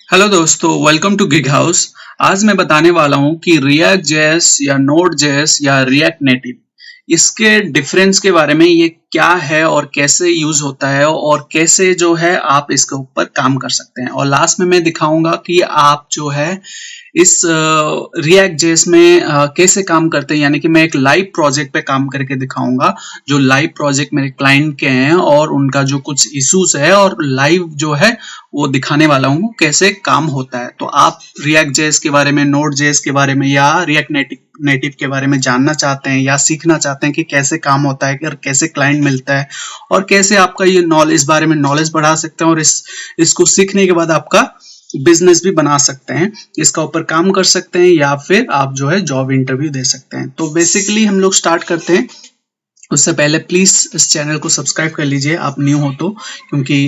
Hello दोस्तों, welcome to gig house. आज मैं बताने वाला हूं कि रिएक्ट जेएस या नोड जेएस या रिएक्ट नेटिव इसके डिफरेंस के बारे में। ये क्या है और कैसे यूज होता है और कैसे जो है आप इसके ऊपर काम कर सकते हैं। और लास्ट में मैं दिखाऊंगा कि आप जो है इस रिएक्ट जेएस में कैसे काम करते हैं। यानी कि मैं एक लाइव प्रोजेक्ट पे काम करके दिखाऊंगा, जो लाइव प्रोजेक्ट मेरे क्लाइंट के हैं और उनका जो कुछ इश्यूज है और लाइव जो है वो दिखाने वाला हूँ कैसे काम होता है। तो आप रिएक्ट जेएस के बारे में, नोड जेएस के बारे में या रिएक्ट नेटिव के बारे में जानना चाहते हैं या सीखना चाहते हैं कि कैसे काम होता है और कैसे क्लाइंट मिलता है और कैसे आपका ये नॉलेज, इस बारे में नॉलेज बढ़ा सकते हैं और इसको सीखने के बाद आपका बिजनेस भी बना सकते हैं, इसका ऊपर काम कर सकते हैं या फिर आप जो है जॉब इंटरव्यू दे सकते हैं। तो बेसिकली हम लोग स्टार्ट करते हैं। उससे पहले प्लीज इस चैनल को सब्सक्राइब कर लीजिए आप न्यू हो तो, क्योंकि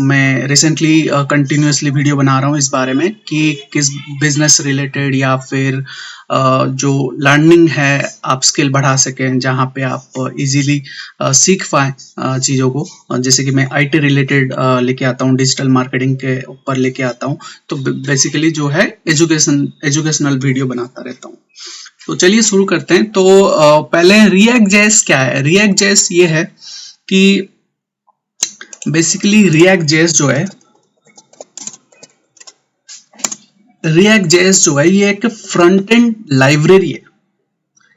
मैं रिसेंटली कंटिन्यूअसली वीडियो बना रहा हूँ इस बारे में कि किस बिजनेस रिलेटेड या फिर जो लर्निंग है आप स्किल बढ़ा सकें, जहाँ पे आप इजीली सीख पाएं चीज़ों को। जैसे कि मैं आईटी रिलेटेड लेके आता हूँ, डिजिटल मार्केटिंग के ऊपर लेके आता हूँ। तो बेसिकली जो है एजुकेशनल वीडियो बनाता रहता हूँ। तो चलिए शुरू करते हैं। तो पहले रिएक्ट जेएस क्या है। रिएक्ट जेएस ये है कि बेसिकली रिएक्ट जेएस जो है ये एक फ्रंट एंड लाइब्रेरी है।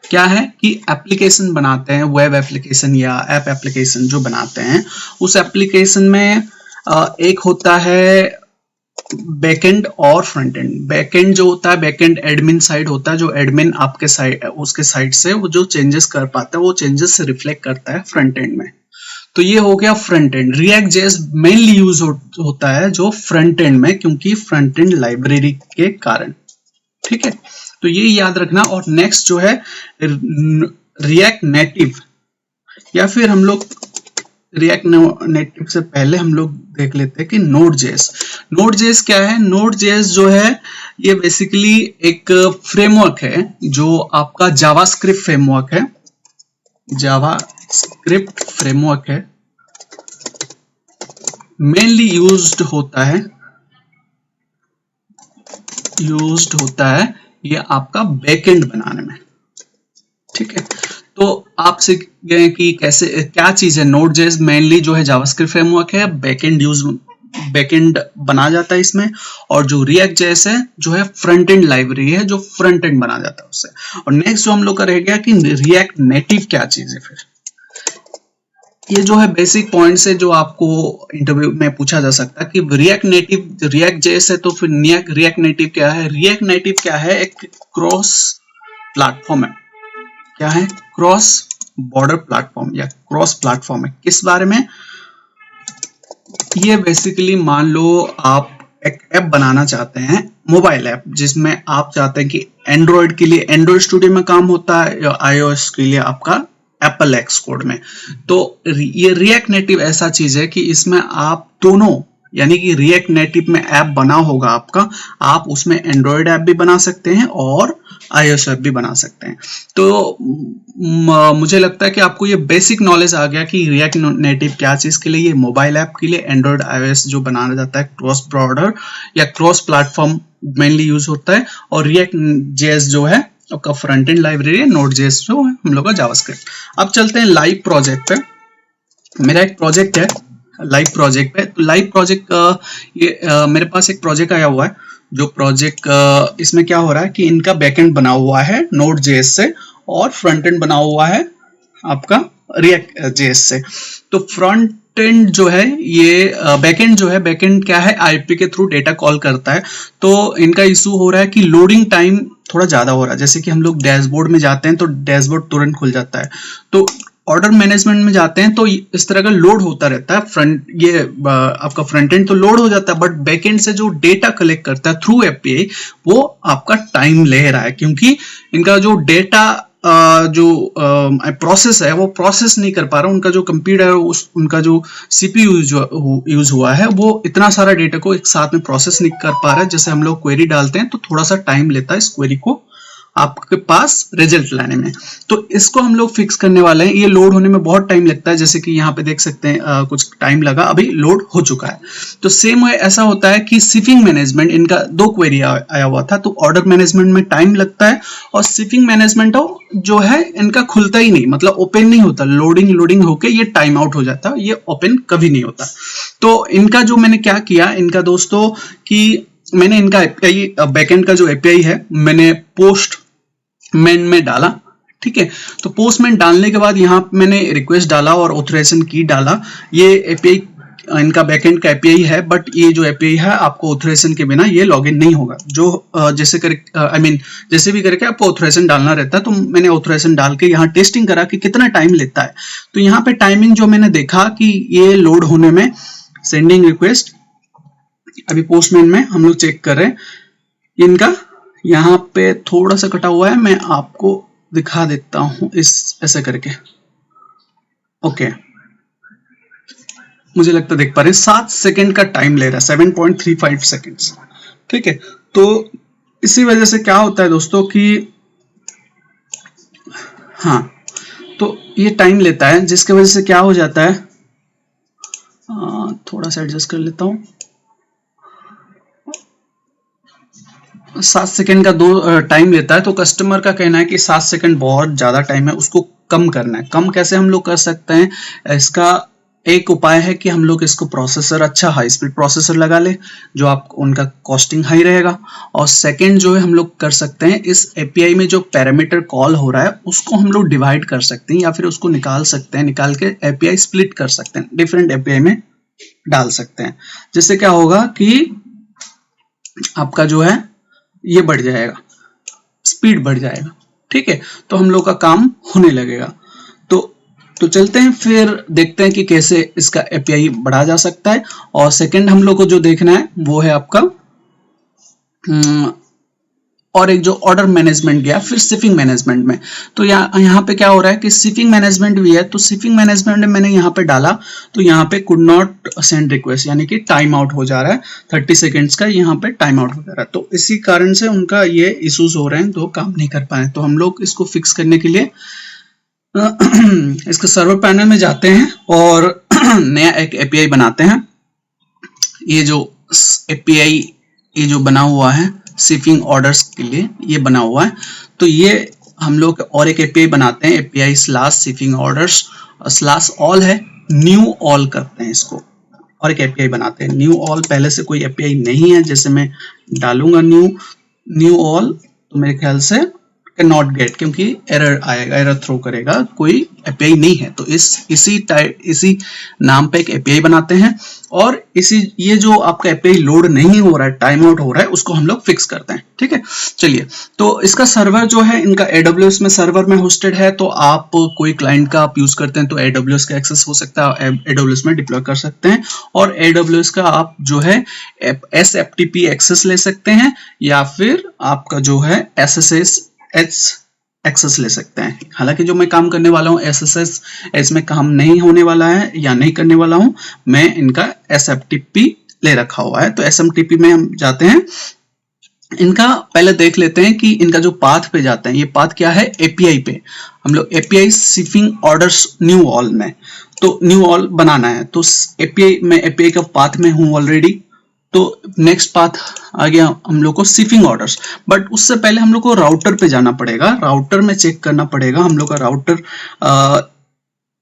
क्या है कि एप्लीकेशन बनाते हैं, वेब एप्लीकेशन या ऐप एप्लीकेशन जो बनाते हैं, उस एप्लीकेशन में एक होता है बैकएंड और फ्रंट एंड। बैकएंड जो होता है, बैकएंड एडमिन साइड होता है, जो एडमिन आपके साइड उसके साइड से वो जो चेंजेस कर पाता है वो चेंजेस से रिफ्लेक्ट करता है फ्रंट एंड में। तो ये हो गया front end. React JS mainly use होता है जो फ्रंट एंड में, क्योंकि फ्रंट एंड लाइब्रेरी के कारण। ठीक है, तो ये याद रखना। और नेक्स्ट जो है रिएक्ट नेटिव, या फिर हम लोग रिएक्ट नेटिव से पहले हम लोग देख लेते हैं कि नोड जेएस। नोड जेएस क्या है। नोड जेएस जो है ये बेसिकली एक फ्रेमवर्क है जो आपका जावास्क्रिप्ट फ्रेमवर्क है। जावास्क्रिप्ट फ्रेमवर्क है, मेनली यूज्ड होता है ये आपका बैकएंड बनाने में। ठीक है, तो आप सीख गए कि कैसे क्या चीज है। नोड जेएस मेनली जो है जावास्क्रिप्ट फ्रेमवर्क है, बैकएंड बना जाता है इसमें। और जो रिएक्ट जेएस है जो है फ्रंट एंड लाइब्रेरी है, जो फ्रंट एंड बना जाता है उससे। और नेक्स्ट जो हम लोग का रह गया कि रिएक्ट नेटिव क्या चीज है। फिर ये जो है बेसिक पॉइंट्स है जो आपको इंटरव्यू में पूछा जा सकता है कि रिएक्ट जेएस है तो फिर रिएक्ट नेटिव क्या है। रिएक्ट नेटिव क्या है, एक क्रॉस प्लेटफॉर्म है। क्या है, क्रॉस बॉर्डर प्लेटफॉर्म या क्रॉस प्लेटफॉर्म है। किस बारे में, ये बेसिकली मान लो आप एक ऐप बनाना चाहते हैं, मोबाइल ऐप, जिसमें आप चाहते हैं कि एंड्रॉयड के लिए एंड्रॉयड स्टूडियो में काम होता है या आईओएस के लिए आपका एप्पल एक्स कोड में। तो ये रिएक्ट नेटिव ऐसा चीज है कि इसमें आप दोनों, यानी कि रिएक्ट नेटिव में ऐप बना होगा आपका, आप उसमें एंड्रॉयड ऐप भी बना सकते हैं और iOS ऐप भी बना सकते हैं। तो मुझे लगता है कि आपको ये बेसिक नॉलेज आ गया कि रिएक्ट नेटिव क्या चीज के लिए। ये मोबाइल ऐप के लिए एंड्रॉयड iOS जो बनाया जाता है, क्रॉस बॉर्डर या क्रॉस प्लेटफॉर्म मेनली यूज होता है। और रिएक्ट जेएस जो है आपका फ्रंट एंड लाइब्रेरी है, नोड जेएस जो है हम लोग का जावास्क्रिप्ट। अब चलते हैं लाइव प्रोजेक्ट पे। मेरा एक प्रोजेक्ट है लाइव प्रोजेक्ट पे। तो लाइव प्रोजेक्ट मेरे पास एक प्रोजेक्ट आया हुआ है। जो प्रोजेक्ट इसमें क्या हो रहा है कि इनका बैकएंड बना हुआ है नोड जेएस से और फ्रंट एंड बना हुआ है आपका रिएक्ट जेएस से। तो फ्रंट एंड जो है ये बैकएंड जो है, बैकएंड क्या है, आईपी के थ्रू डेटा कॉल करता है। तो इनका इशू हो रहा है कि लोडिंग टाइम थोड़ा ज्यादा हो रहा है। जैसे कि हम लोग डैशबोर्ड में जाते हैं तो डैशबोर्ड तुरंत खुल जाता है। तो ऑर्डर मैनेजमेंट में जाते हैं तो इस तरह का लोड होता रहता है। आपका फ्रंट एंड तो लोड हो जाता है, बट बैक एंड से जो डेटा कलेक्ट करता है थ्रू एपीआई वो आपका टाइम ले रहा है, क्योंकि इनका जो डेटा प्रोसेस है वो प्रोसेस नहीं कर पा रहा। उनका जो कंप्यूटर, उनका जो सीपीयू यूज हुआ है वो इतना सारा डेटा को एक साथ में प्रोसेस नहीं कर पा रहा है। जैसे हम लोग क्वेरी डालते हैं तो थोड़ा सा टाइम लेता है इस क्वेरी को आपके पास रिजल्ट लाने में। तो इसको हम लोग फिक्स करने वाले हैं। ये लोड होने में बहुत टाइम लगता है, जैसे कि यहाँ पे देख सकते हैं कुछ टाइम लगा, अभी लोड हो चुका है। तो सेम वे ऐसा होता है कि शिपिंग मैनेजमेंट, इनका 2 क्वेरी आया हुआ था, तो ऑर्डर मैनेजमेंट में टाइम लगता है और शिपिंग मैनेजमेंट जो है इनका खुलता ही नहीं, मतलब ओपन नहीं होता, लोडिंग होके ये टाइम आउट हो जाता है, ये ओपन कभी नहीं होता। तो इनका जो मैंने क्या किया इनका दोस्तों, कि मैंने इनका एपीआई, बैकएंड का जो एपीआई है मैंने पोस्टमैन में डाला। ठीक है, तो पोस्टमैन डालने के बाद यहाँ मैंने रिक्वेस्ट डाला और ऑथराइजेशन की डाला। ये एपीआई इनका बैकएंड का एपीआई है, बट ये जो एपीआई है आपको ऑथराइजेशन के बिना ये लॉगिन नहीं होगा। जो जैसे कर जैसे भी करके आपको ऑथराइजेशन डालना रहता है। तो मैंने ऑथराइजेशन डाल के यहाँ टेस्टिंग करा कि कितना टाइम लेता है। तो यहाँ पे टाइमिंग जो मैंने देखा कि ये लोड होने में, सेंडिंग रिक्वेस्ट, अभी पोस्टमैन में हम लोग चेक कर रहे हैं, इनका यहाँ पे थोड़ा सा कटा हुआ है, मैं आपको दिखा देता हूं इस ऐसे करके। ओके, मुझे लगता है देख पा रहे हैं 7 सेकंड का टाइम ले रहा है, 7.35 सेकंड्स। ठीक है, तो इसी वजह से क्या होता है दोस्तों कि हाँ, तो ये टाइम लेता है, जिसकी वजह से क्या हो जाता है, थोड़ा सा एडजस्ट कर लेता हूं। 7 सेकंड का दो टाइम लेता है। तो कस्टमर का कहना है कि 7 सेकंड बहुत ज्यादा टाइम है, उसको कम करना है। कम कैसे हम लोग कर सकते हैं, इसका एक उपाय है कि हम लोग इसको प्रोसेसर, अच्छा हाई स्पीड प्रोसेसर लगा ले, जो आप उनका कॉस्टिंग हाई रहेगा। और सेकंड जो है हम लोग कर सकते हैं, इस एपीआई में जो पैरामीटर कॉल हो रहा है उसको हम लोग डिवाइड कर सकते हैं, या फिर उसको निकाल सकते हैं, निकाल के एपीआई स्प्लिट कर सकते हैं, डिफरेंट एपीआई में डाल सकते हैं। जिससे क्या होगा कि आपका जो है ये बढ़ जाएगा, स्पीड बढ़ जाएगा। ठीक है, तो हम लोग का काम होने लगेगा। तो तो चलते हैं फिर देखते हैं कि कैसे इसका एपीआई बढ़ा जा सकता है। और सेकंड हम लोग को जो देखना है वो है आपका और एक जो ऑर्डर मैनेजमेंट गया, फिर शिपिंग मैनेजमेंट में। तो यहाँ पे क्या हो रहा है कि शिपिंग मैनेजमेंट भी है। तो शिपिंग मैनेजमेंट में मैंने यहाँ पे डाला, तो यहाँ पे कुड नॉट सेंड रिक्वेस्ट, यानी कि टाइम आउट हो जा रहा है, 30 सेकेंड्स का यहाँ पे टाइम आउट हो जा रहा है। तो इसी कारण से उनका ये इश्यूज हो रहे हैं, तो काम नहीं कर पाए। तो हम लोग इसको फिक्स करने के लिए इसके सर्वर पैनल में जाते हैं और नया एक एपीआई बनाते हैं। ये जो एपीआई ये जो बना हुआ है शिपिंग ऑर्डर्स के लिए ये बना हुआ है। तो ये हम लोग और एक एपीआई बनाते हैं, API slash shipping orders slash all है, न्यू ऑल करते हैं इसको, और एक एपीआई बनाते हैं न्यू ऑल। पहले से कोई एपीआई नहीं है, जैसे मैं डालूंगा न्यू ऑल, तो मेरे ख्याल से कैन नॉट गेट, क्योंकि एरर आएगा, एरर थ्रो करेगा, कोई एपीआई नहीं है। तो इसी नाम पे एक एपीआई बनाते हैं, और ये जो आपका एपीआई लोड नहीं हो रहा है, टाइम आउट हो रहा है, उसको हम लोग फिक्स करते हैं। ठीक है, चलिए। तो इसका सर्वर जो है इनका AWS में सर्वर में होस्टेड है। तो आप कोई क्लाइंट का आप यूज करते हैं तो AWS का एक्सेस हो सकता है, AWS में डिप्लॉय कर सकते हैं। और AWS का आप जो है SFTP एक्सेस ले सकते हैं, या फिर आपका जो है SSH एक्सेस ले सकते हैं। हालांकि जो मैं काम करने वाला हूँ SSH इसमें काम नहीं होने वाला है, या नहीं करने वाला हूँ, मैं इनका SFTP ले रखा हुआ है। तो SMTP में हम जाते हैं, इनका पहले देख लेते हैं कि इनका जो पाथ पे जाते हैं, ये पाथ क्या है, एपीआई पे। हम लोग API shipping orders knew all में, तो न्यू ऑल बनाना है। तो एपीआई में, एपीआई का पाथ में हूँ ऑलरेडी। तो नेक्स्ट पाथ आ गया हम लोग को शिपिंग ऑर्डर्स, बट उससे पहले हम लोग को राउटर पे जाना पड़ेगा, राउटर में चेक करना पड़ेगा हम लोग का राउटर।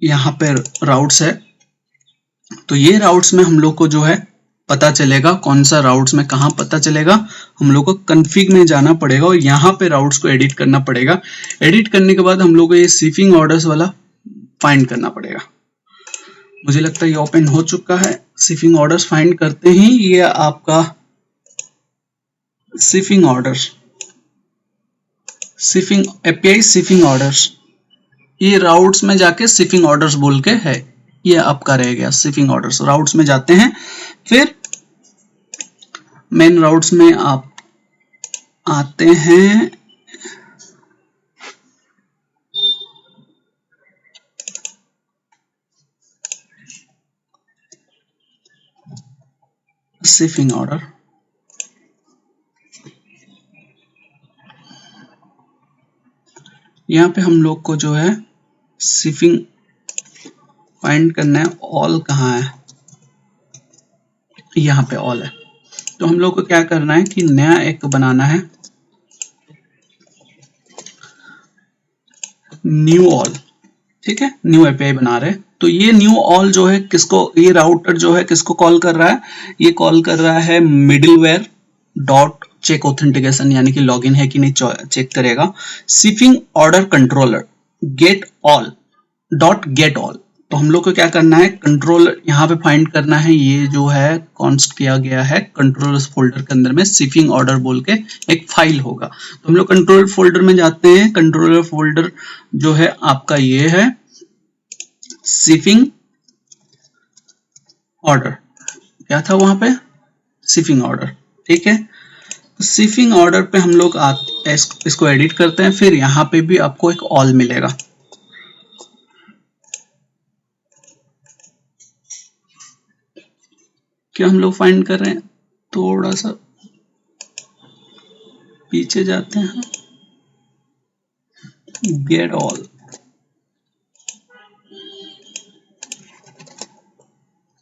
यहाँ पे राउट्स है, तो ये राउट्स में हम लोग को जो है पता चलेगा कौन सा राउट्स में कहाँ पता चलेगा, हम लोग को कन्फिग में जाना पड़ेगा और यहाँ पे राउट्स को एडिट करना पड़ेगा। एडिट करने के बाद हम लोग को ये शिपिंग ऑर्डर्स वाला फाइंड करना पड़ेगा। मुझे लगता है ये ओपन हो चुका है। शिपिंग ऑर्डर्स फाइंड करते ही ये आपका shipping orders, shipping API shipping orders, ये राउट्स में जाके शिपिंग ऑर्डर्स बोल के है, ये आपका रह गया शिपिंग ऑर्डर्स। राउट्स में जाते हैं, फिर मेन राउट्स में आप आते हैं, शिपिंग ऑर्डर, यहाँ पे हम लोग को जो है सिफिंग फाइंड करना है। ऑल कहाँ है? यहाँ पे ऑल है। तो हम लोग को क्या करना है कि नया एक बनाना है, न्यू ऑल। ठीक है, न्यू एपीआई बना रहे हैं। तो ये न्यू ऑल जो है किसको, ये राउटर जो है किसको कॉल कर रहा है? ये कॉल कर रहा है मिडिलवेयर डॉट चेक ऑथेंटिकेशन, यानी कि लॉगिन है कि नहीं चेक करेगा। Shipping order controller get all dot get all. तो हम लोग को क्या करना है, कंट्रोलर यहाँ पे फाइंड करना है। ये जो है कॉन्स्ट किया गया है कंट्रोलर्स फोल्डर के अंदर में सिफिंग ऑर्डर बोल के एक फाइल होगा। तो हम लोग कंट्रोलर फोल्डर में जाते हैं। कंट्रोलर फोल्डर जो है आपका ये है सिफिंग ऑर्डर। क्या था वहां पे? सिफिंग ऑर्डर। ठीक है, सिफिंग ऑर्डर पे हम लोग इसको एडिट करते हैं। फिर यहाँ पे भी आपको एक ऑल मिलेगा। क्या हम लोग फाइंड कर रहे हैं, थोड़ा सा पीछे जाते हैं, गेट ऑल।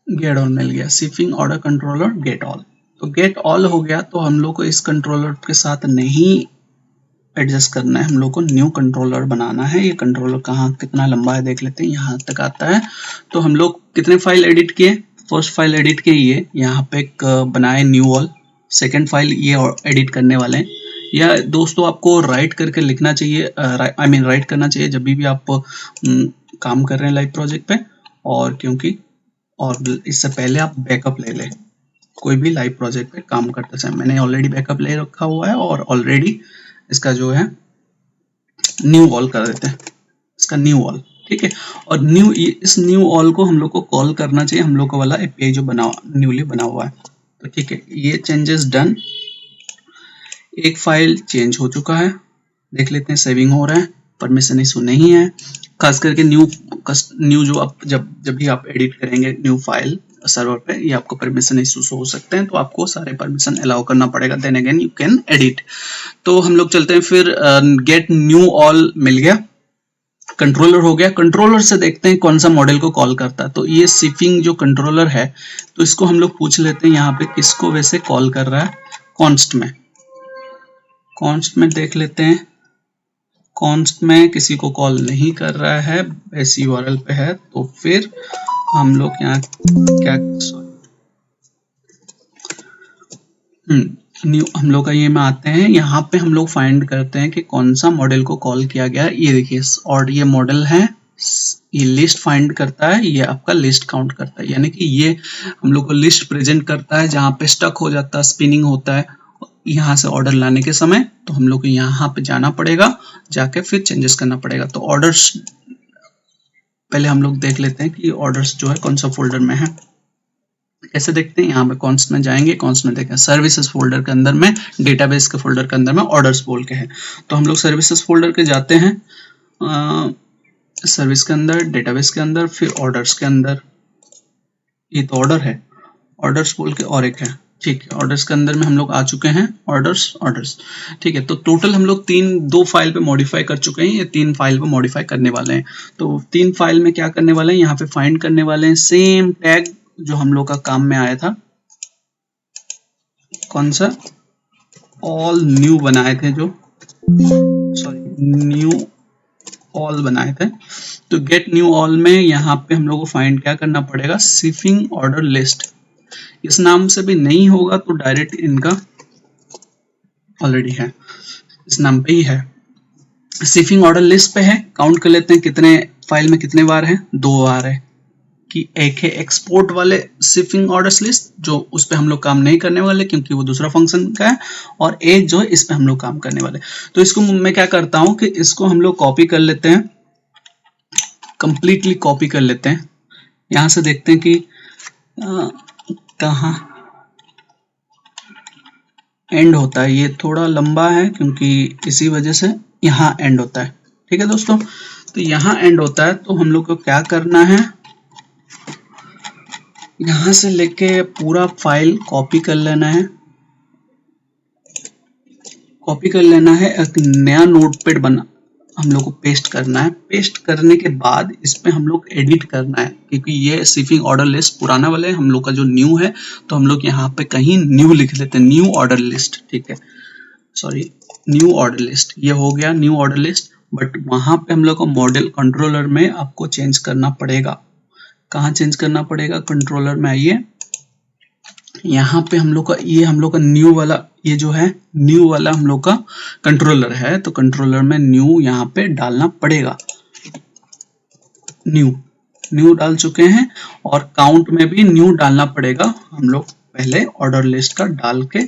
गेट ऑल मिल गया, सिफिंग ऑर्डर कंट्रोलर गेट ऑल। तो गेट ऑल हो गया। तो हम लोग को इस कंट्रोलर के साथ नहीं एडजस्ट करना है, हम लोग को न्यू कंट्रोलर बनाना है। ये कंट्रोलर कहाँ कितना लंबा है देख लेते हैं, यहाँ तक आता है। तो हम लोग कितने फाइल एडिट किए? फर्स्ट फाइल एडिट किए ये, यहाँ पे एक बनाए न्यू ऑल। सेकेंड फाइल ये एडिट करने वाले हैं। या दोस्तों आपको राइट करके लिखना चाहिए, आई मीन राइट करना चाहिए जब भी आप काम कर रहे हैं लाइव प्रोजेक्ट पे। और क्योंकि और इससे पहले आप बैकअप ले लें कोई भी लाइव प्रोजेक्ट पे काम करते समय। मैंने ऑलरेडी बैकअप ले रखा हुआ है और ऑलरेडी इसका जो है न्यू ऑल कर देते हैं, इसका न्यू ऑल। ठीक है, और इस न्यू ऑल को हम लोग को कॉल करना चाहिए, हम लोग को वाला एपीआई जो न्यूली बना हुआ है। तो ठीक है, ये चेंजेस डन। एक फाइल चेंज हो चुका है, देख लेते हैं सेविंग हो रहा है, परमिशन इशू नहीं है। खास करके न्यू जो आप जब भी आप एडिट करेंगे न्यू फाइल सर्वर पे, ये आपको परमिशन इश्यूज हो सकते हैं, तो आपको सारे परमिशन अलाउ करना पड़ेगा, then again you can edit. तो हम लोग चलते हैं फिर, गेट न्यू ऑल मिल गया, कंट्रोलर हो गया। कंट्रोलर से देखते हैं कौन सा मॉडल को कॉल करता है। तो ये सिफिंग जो कंट्रोलर है, तो इसको हम लोग पूछ लेते हैं यहाँ पे किसको वैसे कॉल कर रहा है। कॉन्स्ट में, कॉन्स्ट में देख लेते हैं। कॉन्स्ट में किसी को कॉल नहीं कर रहा है, बेस यूआरएल पे है। तो फिर हम लोग यहाँ क्या, न्यू हम लोग का ये में आते हैं। यहाँ पे हम लोग फाइंड करते हैं कि कौन सा मॉडल को कॉल किया गया। ये देखिए, और ये मॉडल है, ये लिस्ट फाइंड करता है, ये आपका लिस्ट काउंट करता है, यानी कि ये हम लोग को लिस्ट प्रेजेंट करता है जहाँ पे स्टक हो जाता है, स्पिनिंग होता है यहाँ से ऑर्डर लाने के समय। तो हम लोग को यहाँ पे जाना पड़ेगा, जाके फिर चेंजेस करना पड़ेगा। तो ऑर्डर्स पहले हम लोग देख लेते हैं कि ऑर्डर्स जो है कौन सा फोल्डर में है। कैसे देखते हैं, यहाँ पे कॉन्स्ट में जाएंगे, कॉन्स्ट में देखें सर्विसेज फोल्डर के अंदर में, डेटाबेस के फोल्डर के अंदर में ऑर्डर्स बोल के है। तो हम लोग सर्विसेज फोल्डर के जाते हैं, सर्विस के अंदर, डेटाबेस के अंदर, फिर ऑर्डर्स के अंदर। ये तो ऑर्डर है, ऑर्डर्स बोल के और एक है। ठीक है, ऑर्डर्स के अंदर में हम लोग आ चुके हैं, ऑर्डर्स। ठीक है, तो टोटल हम लोग दो फाइल पे मॉडिफाई कर चुके हैं, ये 3 फाइल पे मॉडिफाई करने वाले हैं। तो 3 फाइल में क्या करने वाले हैं, यहाँ पे फाइंड करने वाले हैं सेम टैग जो हम लोग का काम में आया था। कौन सा? ऑल न्यू बनाए थे, जो न्यू ऑल बनाए थे। तो गेट न्यू ऑल में यहाँ पे हम लोग को फाइंड क्या करना पड़ेगा, सिफिंग ऑर्डर लिस्ट। इस नाम से भी नहीं होगा तो डायरेक्ट इनका ऑलरेडी है, इस नाम पे ही है। सिफिंग ऑर्डर लिस्ट पे है, काउंट कर लेते हैं कितने फाइल में कितने बार है, 2 बार है। कि एक है एक्सपोर्ट वाले सिफिंग ऑर्डर्स लिस्ट, जो उस पे हम लोग काम नहीं करने वाले क्योंकि वो दूसरा फंक्शन का है, और एक जो है इस पे हम लोग काम करने वाले। तो इसको मैं क्या करता हूं कि इसको हम लोग कॉपी कर लेते हैं, कंप्लीटली कॉपी कर लेते हैं। यहां से देखते हैं कि कहाँ एंड होता है। ये थोड़ा लंबा है क्योंकि इसी वजह से यहाँ एंड होता है। ठीक है दोस्तों, तो यहाँ एंड होता है। तो हम लोग को क्या करना है, यहां से लेके पूरा फाइल कॉपी कर लेना है, कॉपी कर लेना है, एक नया नोटपैड हम लोग को पेस्ट करना है। पेस्ट करने के बाद इस पे हम लोग एडिट करना है, क्योंकि ये शिपिंग ऑर्डर लिस्ट पुराना वाला है, हम लोग का जो न्यू है, तो हम लोग यहाँ पे कहीं न्यू लिख लेते हैं, न्यू ऑर्डर लिस्ट। ठीक है, सॉरी, न्यू ऑर्डर लिस्ट, ये हो गया न्यू ऑर्डर लिस्ट। बट वहां पे हम लोग को मॉडल कंट्रोलर में आपको चेंज करना पड़ेगा। कहाँ चेंज करना पड़ेगा? कंट्रोलर में आइए, यहाँ पे हम लोग का ये हम लोग का न्यू वाला, ये जो है न्यू वाला हम लोग का कंट्रोलर है, तो कंट्रोलर में न्यू यहाँ पे डालना पड़ेगा। न्यू डाल चुके हैं, और काउंट में भी न्यू डालना पड़ेगा हम लोग पहले ऑर्डर लिस्ट का डाल के।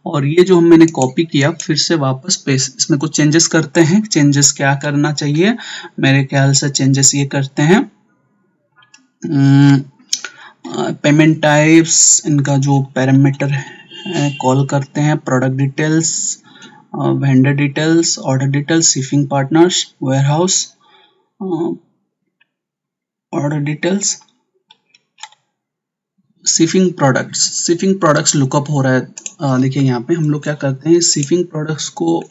और ये जो मैंने कॉपी किया, फिर से वापस पेस्ट, इसमें कुछ चेंजेस करते हैं। चेंजेस क्या करना चाहिए? मेरे ख्याल से चेंजेस ये करते हैं, पेमेंट टाइप्स, इनका जो पैरामीटर है कॉल करते हैं, product details, vendor details, order details, shipping partners, warehouse order details, shipping products lookup हो रहा है। देखिए यहाँ पे हम लोग क्या करते हैं, शिपिंग प्रोडक्ट्स को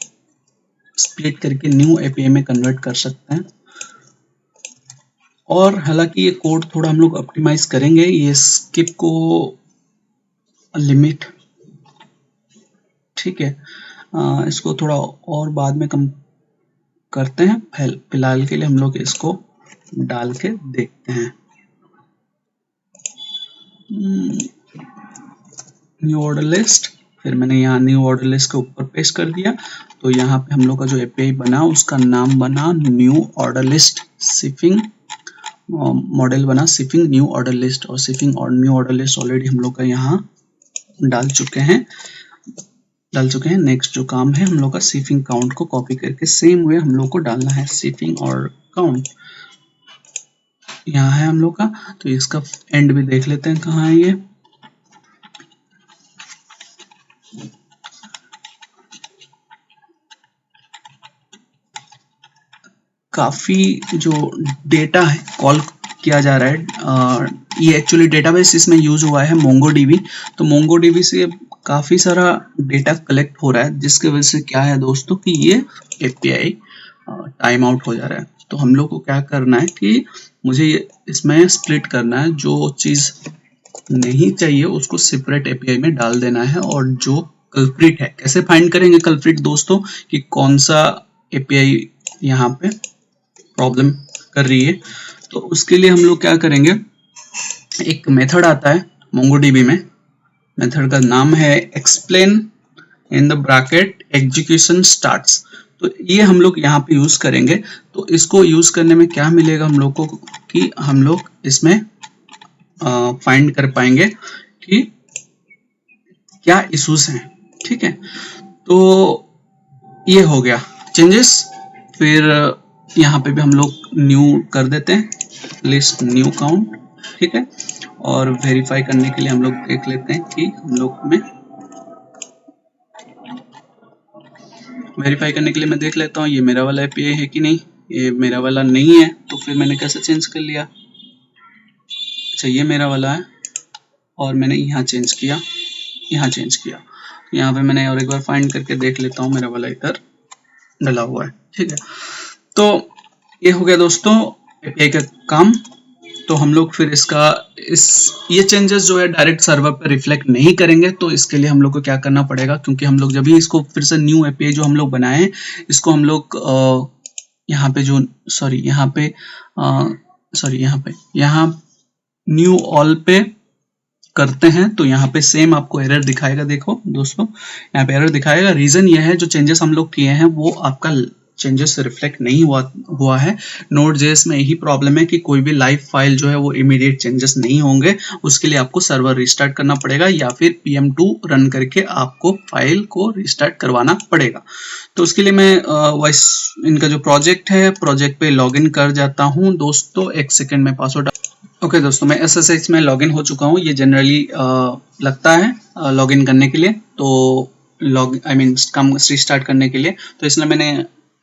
स्प्लिट करके न्यू एपीआई में कन्वर्ट कर सकते हैं। और हालांकि ये कोड थोड़ा हम लोग ऑप्टिमाइज करेंगे, ये स्किप को लिमिट, ठीक है, इसको थोड़ा और बाद में कम करते हैं। फिलहाल के लिए हम लोग इसको डाल के देखते हैं। न्यू ऑर्डर लिस्ट, फिर मैंने यहाँ न्यू ऑर्डर लिस्ट के ऊपर पेस्ट कर दिया, तो यहाँ पे हम लोग का जो एपीआई बना उसका नाम बना new order list, shipping model बना शिपिंग न्यू ऑर्डर लिस्ट, और शिपिंग और न्यू ऑर्डर लिस्ट ऑलरेडी हम लोग का यहाँ डाल चुके हैं। नेक्स्ट जो काम है हम लोग का शिपिंग काउंट को कॉपी करके सेम वे हम लोग को डालना है। शिपिंग और काउंट यहाँ है हम लोग का, तो इसका एंड भी देख लेते हैं कहाँ है ये। काफी जो डेटा है कॉल किया जा रहा है, ये एक्चुअली डेटाबेस इसमें यूज हुआ है MongoDB, तो MongoDB से काफी सारा डेटा कलेक्ट हो रहा है, जिसके वजह से क्या है दोस्तों कि ये एपीआई टाइम आउट हो जा रहा है। तो हम लोग को क्या करना है कि मुझे इसमें स्प्लिट करना है, जो चीज नहीं चाहिए उसको सेपरेट एपीआई में डाल देना है, और जो कल्प्रिट है, कैसे फाइंड करेंगे कल्प्रिट दोस्तों कि कौन सा एपीआई यहाँ पे प्रॉब्लम कर रही है। तो उसके लिए हम लोग क्या करेंगे, एक मेथड आता है MongoDB में, मेथड का नाम है explain in the bracket execution starts, तो ये हम लोग यहाँ पे यूज करेंगे। तो इसको यूज करने में क्या मिलेगा हम लोग को कि हम लोग इसमें फाइंड कर पाएंगे कि क्या इश्यूज हैं। ठीक है, तो ये हो गया चेंजेस। फिर यहाँ पे भी हम लोग न्यू कर देते हैं, लिस्ट न्यू काउंट, ठीक है। और वेरीफाई करने के लिए हम लोग देख लेते हैं कि हम लोग में वेरीफाई करने के लिए मैं देख लेता हूँ ये मेरा वाला एपीआई है कि नहीं। ये मेरा वाला नहीं है, तो फिर मैंने कैसे चेंज कर लिया? अच्छा, ये मेरा वाला है और मैंने यहाँ चेंज किया, यहाँ पे मैंने और एक बार फाइंड करके देख लेता हूँ, मेरा वाला इधर डला हुआ है। ठीक है, तो ये हो गया दोस्तों एपीआई का काम। तो हम लोग फिर ये चेंजेस जो है डायरेक्ट सर्वर पर रिफ्लेक्ट नहीं करेंगे, तो इसके लिए हम लोग को क्या करना पड़ेगा, क्योंकि हम लोग जब भी इसको फिर से न्यू एपीआई जो हम लोग बनाए हैं, इसको हम लोग यहाँ न्यू ऑल पे करते हैं, तो यहाँ पे सेम आपको एरर दिखाएगा। देखो दोस्तों, यहाँ पे एरर दिखाएगा। रीजन ये है जो चेंजेस हम लोग किए हैं वो आपका चेंजेस रिफ्लेक्ट नहीं हुआ है। Node.js में यही प्रॉब्लम है कि कोई भी लाइव फाइल जो है वो इमीडिएट चेंजेस नहीं होंगे, उसके लिए आपको सर्वर रिस्टार्ट करना पड़ेगा या फिर PM2 रन करके आपको फाइल को रिस्टार्ट करवाना पड़ेगा। तो उसके लिए मैं इनका जो प्रोजेक्ट है, प्रोजेक्ट पे लॉगिन कर जाता हूँ दोस्तों। एक सेकेंड में पासवर्ड। ओके दोस्तों, मैं SSH में लॉगिन हो चुका हूँ। ये जनरली लगता है लॉगिन करने के लिए, तो काम रिस्टार्ट करने के लिए। तो इसलिए मैंने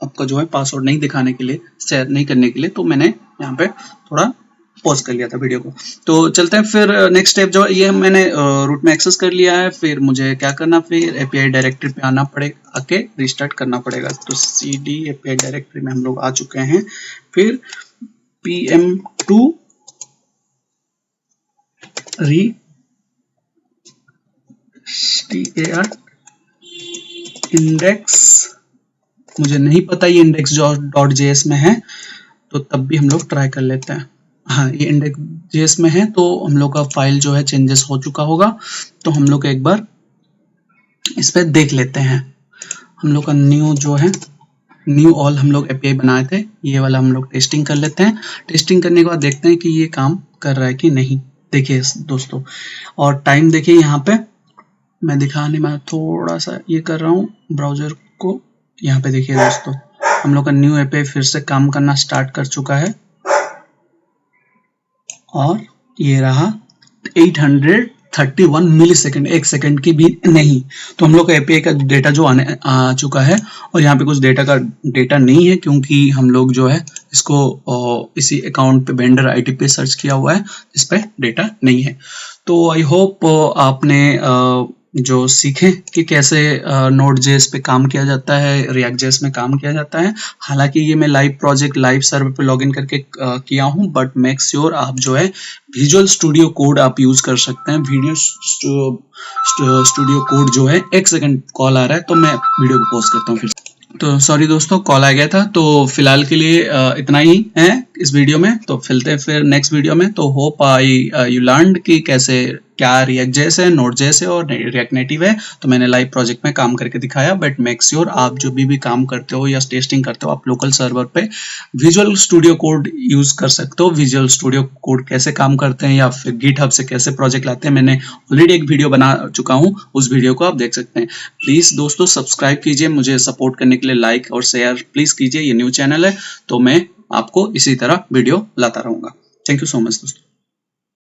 आपका जो है पासवर्ड नहीं दिखाने के लिए, शेयर नहीं करने के लिए, तो मैंने यहाँ पे थोड़ा पॉज कर लिया था वीडियो को। तो चलते हैं फिर नेक्स्ट स्टेप जो ये मैंने रूट में एक्सेस कर लिया है, फिर मुझे क्या करना, फिर एपीआई डायरेक्टरी पे आना पड़ेगा, आके रिस्टार्ट करना पड़ेगा। तो cd एपीआई डायरेक्टरी में हम लोग आ चुके हैं, फिर pm2 tar इंडेक्स, मुझे नहीं पता ये index.js में है, तो तब भी हम लोग ट्राई कर लेते हैं। हाँ, ये index.js में है, तो हम लोग का फाइल जो है चेंजेस हो चुका होगा, तो हम लोग एक बार इस पे देख लेते हैं। हम लोग का न्यू जो है, न्यू ऑल हम लोग एपीआई बनाए थे, ये वाला हम लोग टेस्टिंग कर लेते हैं। टेस्टिंग करने के बाद देखते हैं कि ये काम कर रहा है कि नहीं। देखिए दोस्तों, और टाइम देखिए, यहाँ पे मैं दिखाने में थोड़ा सा ये कर रहा हूँ ब्राउजर को। यहाँ पे देखिए दोस्तों, हम लोग का न्यू एपीआई फिर से काम करना स्टार्ट कर चुका है, और ये रहा 831 मिली सेकेंड, 1 सेकेंड की भी नहीं। तो हम लोग का एपीआई का डेटा जो आने आ चुका है, और यहाँ पे कुछ डेटा नहीं है, क्योंकि हम लोग जो है इसको इसी अकाउंट पे वेंडर आईडी पे सर्च किया हुआ है, इस पे डेटा नहीं है। तो आई होप आपने जो सीखे कि कैसे Node.js पे काम किया जाता है, React.js में काम किया जाता है। हालांकि ये मैं लाइव प्रोजेक्ट, लाइव सर्वर पे लॉगिन करके किया हूँ, बट मेक श्योर आप जो है विजुअल स्टूडियो कोड आप यूज कर सकते हैं। वीडियो स्टूडियो कोड जो है, 1 सेकंड कॉल आ रहा है, तो मैं वीडियो को पॉज करता हूँ फिर। तो सॉरी दोस्तों, कॉल आ गया था, तो फिलहाल के लिए इतना ही है इस वीडियो में। तो मिलते हैं फिर नेक्स्ट वीडियो में। तो होप यू लर्नड कि कैसे क्या React.js है, Node.js है और React Native है। तो मैंने लाइव प्रोजेक्ट में काम करके दिखाया, बट मेक श्योर आप जो भी काम करते हो या टेस्टिंग करते हो, आप लोकल सर्वर पे विजुअल स्टूडियो कोड यूज कर सकते हो। विजुअल स्टूडियो कोड कैसे काम करते हैं या फिर गिटहब से कैसे प्रोजेक्ट लाते हैं, मैंने ऑलरेडी एक वीडियो बना चुका हूँ, उस वीडियो को आप देख सकते हैं। प्लीज दोस्तों सब्सक्राइब कीजिए, मुझे सपोर्ट करने के लिए लाइक और शेयर प्लीज कीजिए। ये न्यू चैनल है, तो मैं आपको इसी तरह वीडियो लाता रहूंगा। थैंक यू सो मच दोस्तों।